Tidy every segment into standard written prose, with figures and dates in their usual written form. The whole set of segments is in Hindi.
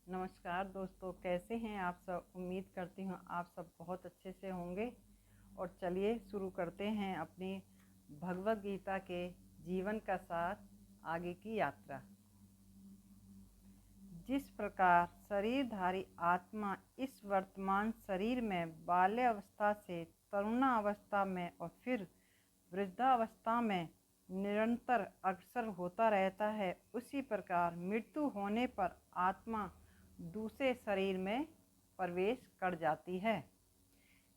नमस्कार दोस्तों, कैसे हैं आप सब। उम्मीद करती हूँ आप सब बहुत अच्छे से होंगे। और चलिए शुरू करते हैं अपनी भगवत गीता के जीवन का सार, आगे की यात्रा। जिस प्रकार शरीरधारी आत्मा इस वर्तमान शरीर में बाल्यावस्था से तरुणावस्था में और फिर वृद्धावस्था में निरंतर अग्रसर होता रहता है, उसी प्रकार मृत्यु होने पर आत्मा दूसरे शरीर में प्रवेश कर जाती है।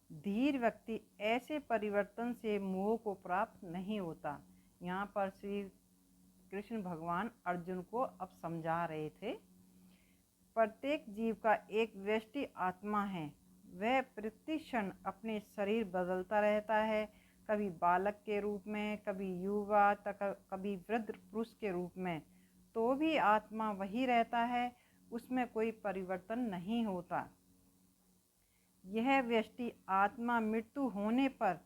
धीर व्यक्ति ऐसे परिवर्तन से मोह को प्राप्त नहीं होता। यहाँ पर श्री कृष्ण भगवान अर्जुन को अब समझा रहे थे। प्रत्येक जीव का एक व्यष्टि आत्मा है। वह प्रति क्षण अपने शरीर बदलता रहता है, कभी बालक के रूप में, कभी युवा तक, कभी वृद्ध पुरुष के रूप में। तो भी आत्मा वही रहता है, उसमें कोई परिवर्तन नहीं होता। यह व्यष्टि आत्मा मृत्यु होने पर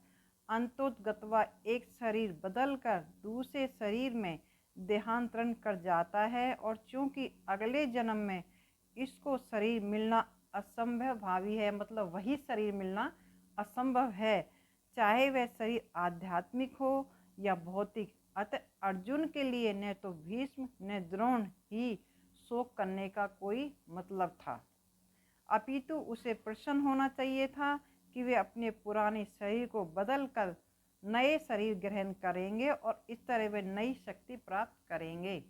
अंतोगत्वा एक शरीर बदलकर दूसरे शरीर में देहांतरण कर जाता है। और चूंकि अगले जन्म में इसको शरीर मिलना असंभव भावी है, मतलब वही शरीर मिलना असंभव है, चाहे वह शरीर आध्यात्मिक हो या भौतिक। अतः अर्जुन के लिए न तो भीष्म न द्रोण ही शोक करने का कोई मतलब था, अपितु उसे प्रसन्न होना चाहिए था कि वे अपने पुराने शरीर को बदलकर नए शरीर ग्रहण करेंगे और इस तरह वे नई शक्ति प्राप्त करेंगे।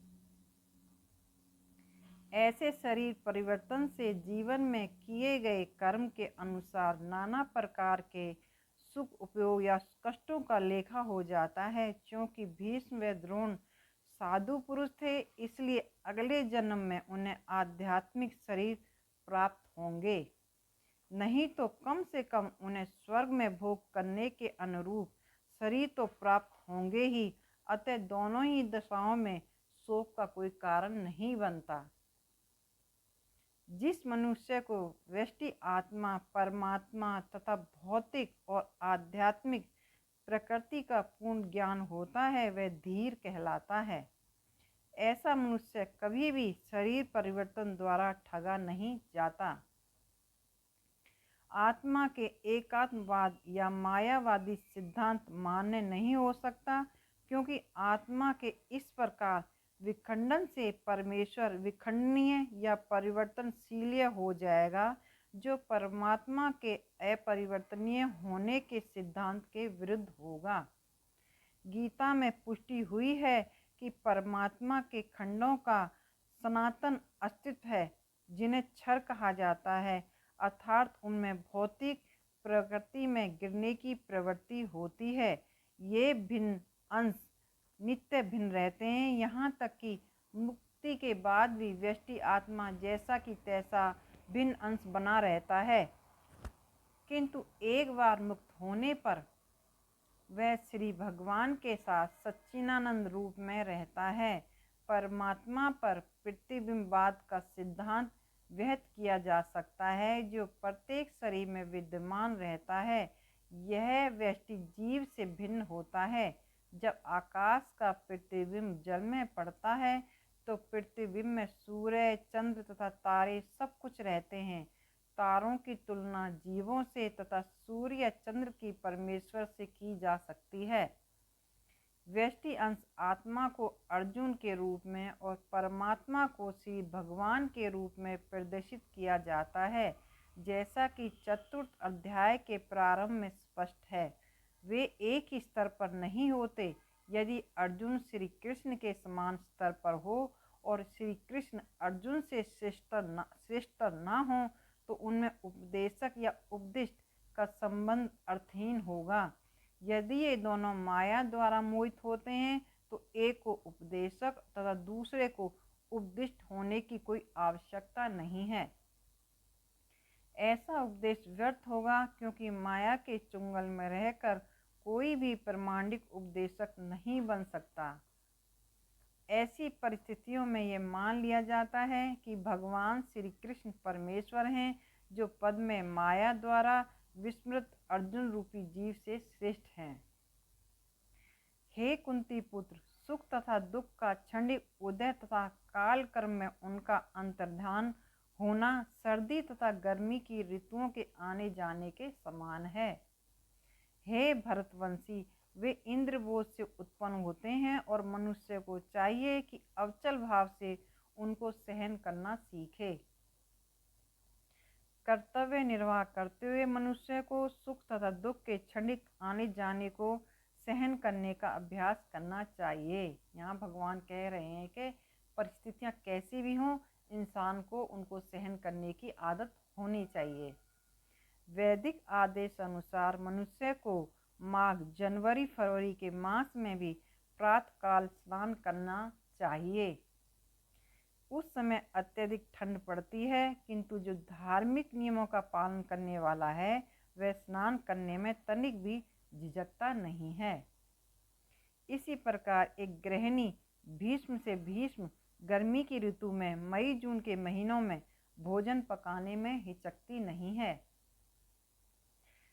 ऐसे शरीर परिवर्तन से जीवन में किए गए कर्म के अनुसार नाना प्रकार के सुख उपयोग या कष्टों का लेखा हो जाता है। क्योंकि भीष्म व द्रोण साधु पुरुष थे, इसलिए अगले जन्म में उन्हें आध्यात्मिक शरीर प्राप्त होंगे, नहीं तो कम से कम उन्हें स्वर्ग में भोग करने के अनुरूप शरीर तो प्राप्त होंगे ही। अतः दोनों ही दशाओं में शोक का कोई कारण नहीं बनता। जिस मनुष्य को व्यष्टि आत्मा, परमात्मा तथा भौतिक और आध्यात्मिक प्रकृति का पूर्ण ज्ञान होता है, वह धीर कहलाता है। ऐसा मनुष्य कभी भी शरीर परिवर्तन द्वारा ठगा नहीं जाता। आत्मा के एकात्मवाद या मायावादी सिद्धांत मान्य नहीं हो सकता, क्योंकि आत्मा के इस प्रकार विखंडन से परमेश्वर विखंडनीय या परिवर्तनशील हो जाएगा, जो परमात्मा के अपरिवर्तनीय होने के सिद्धांत के विरुद्ध होगा। गीता में पुष्टि हुई है कि परमात्मा के खंडों का सनातन अस्तित्व है, जिन्हें क्षर कहा जाता है, अर्थात उनमें भौतिक प्रकृति में गिरने की प्रवृत्ति होती है। ये भिन्न अंश नित्य भिन्न रहते हैं, यहाँ तक कि मुक्ति के बाद भी व्यष्टि आत्मा जैसा कि तैसा भिन्न अंश बना रहता है, किंतु एक बार मुक्त होने पर वह श्री भगवान के साथ सच्चिदानंद रूप में रहता है। परमात्मा पर प्रतिबिंबवाद का सिद्धांत व्यक्त किया जा सकता है, जो प्रत्येक शरीर में विद्यमान रहता है। यह व्यष्टि जीव से भिन्न होता है। जब आकाश का प्रतिबिंब जल में पड़ता है, तो प्रतिबिंब में सूर्य, चंद्र तथा तारे सब कुछ रहते हैं। तारों की तुलना जीवों से तथा सूर्य या चंद्र की परमेश्वर से की जा सकती है। व्यष्टि अंश आत्मा को अर्जुन के रूप में और परमात्मा को श्री भगवान के रूप में प्रदर्शित किया जाता है, जैसा कि चतुर्थ अध्याय के प्रारंभ में स्पष्ट है। वे एक ही स्तर पर नहीं होते। यदि अर्जुन श्री कृष्ण के समान स्तर पर हो और श्री कृष्ण अर्जुन से श्रेष्ठतर न हो, तो उनमें उपदेशक या उपदिष्ट का संबंध अर्थहीन होगा। यदि ये दोनों माया द्वारा मोहित होते हैं, तो एक को उपदेशक तथा दूसरे को उपदिष्ट होने की कोई आवश्यकता नहीं है। ऐसा उपदेश व्यर्थ होगा, क्योंकि माया के चुंगल में रहकर कोई भी प्रामाणिक उपदेशक नहीं बन सकता। ऐसी परिस्थितियों में यह मान लिया जाता है कि भगवान श्री कृष्ण परमेश्वर हैं, जो पद में माया द्वारा विस्मृत अर्जुन रूपी जीव से श्रेष्ठ हैं। हे कुंती पुत्र, सुख तथा दुख का क्षणिक उदय तथा काल कर्म में उनका अंतर्धान होना सर्दी तथा गर्मी की ऋतुओं के आने जाने के समान है। हे भरतवंशी, वे इंद्रबोध से उत्पन्न होते हैं और मनुष्य को चाहिए कि अवचल भाव से उनको सहन करना सीखे। कर्तव्य निर्वाह करते हुए मनुष्य को सुख तथा दुख के क्षणिक आने जाने को सहन करने का अभ्यास करना चाहिए। यहाँ भगवान कह रहे हैं कि परिस्थितियाँ कैसी भी हों, इंसान को उनको सहन करने की आदत होनी चाहिए। वैदिक आदेश अनुसार मनुष्य को माघ, जनवरी, फरवरी के मास में भी प्रातःकाल स्नान करना चाहिए। उस समय अत्यधिक ठंड पड़ती है, किंतु जो धार्मिक नियमों का पालन करने वाला है वह स्नान करने में तनिक भी झिझकता नहीं है। इसी प्रकार एक गृहिणी भीष्म से भीष्म गर्मी की ऋतु में मई जून के महीनों में भोजन पकाने में हिचकती नहीं है।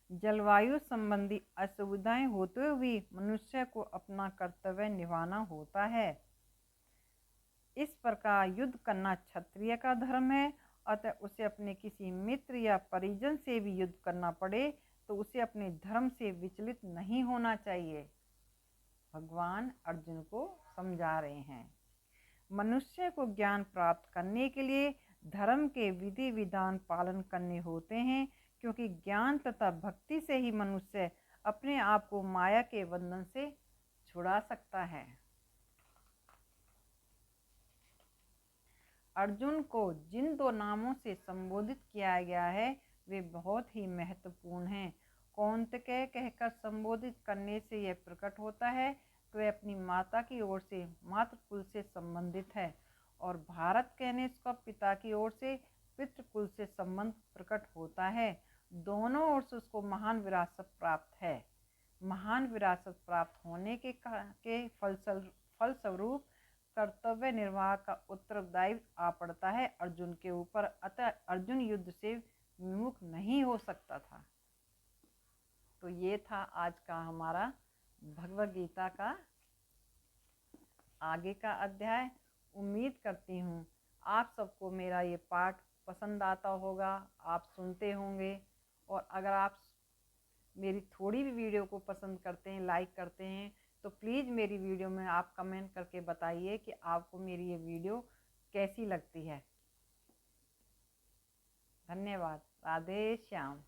जलवायु संबंधी असुविधाएं होते हुए मनुष्य को अपना कर्तव्य निभाना होता है। इस प्रकार युद्ध करना क्षत्रिय का धर्म है, अतः उसे अपने किसी मित्र या परिजन से भी युद्ध करना पड़े तो उसे अपने धर्म से विचलित नहीं होना चाहिए। भगवान अर्जुन को समझा रहे हैं। मनुष्य को ज्ञान प्राप्त करने के लिए धर्म के विधि विधान पालन करने होते हैं, क्योंकि ज्ञान तथा भक्ति से ही मनुष्य अपने आप को माया के बंधन से छुड़ा सकता है। अर्जुन को जिन दो नामों से संबोधित किया गया है वे बहुत ही महत्वपूर्ण हैं। कौंतेय कहकर संबोधित करने से यह प्रकट होता है कि वह अपनी माता की ओर से मातृकुल से संबंधित है, और भारत कहने से पिता की ओर से पितृकुल से संबंध प्रकट होता है। दोनों ओर से उसको महान विरासत प्राप्त है। महान विरासत प्राप्त होने के फलस्वरूप कर्तव्य निर्वाह का उत्तरदायित्व आ पड़ता है अर्जुन के ऊपर, अतः अर्जुन युद्ध से विमुख नहीं हो सकता था। तो ये था आज का हमारा भगवद गीता का आगे का अध्याय। उम्मीद करती हूँ आप सबको मेरा ये पाठ पसंद आता होगा, आप सुनते होंगे, और अगर आप मेरी थोड़ी भी वीडियो को पसंद करते हैं, लाइक करते हैं, तो प्लीज़ मेरी वीडियो में आप कमेंट करके बताइए कि आपको मेरी ये वीडियो कैसी लगती है। धन्यवाद। राधे श्याम।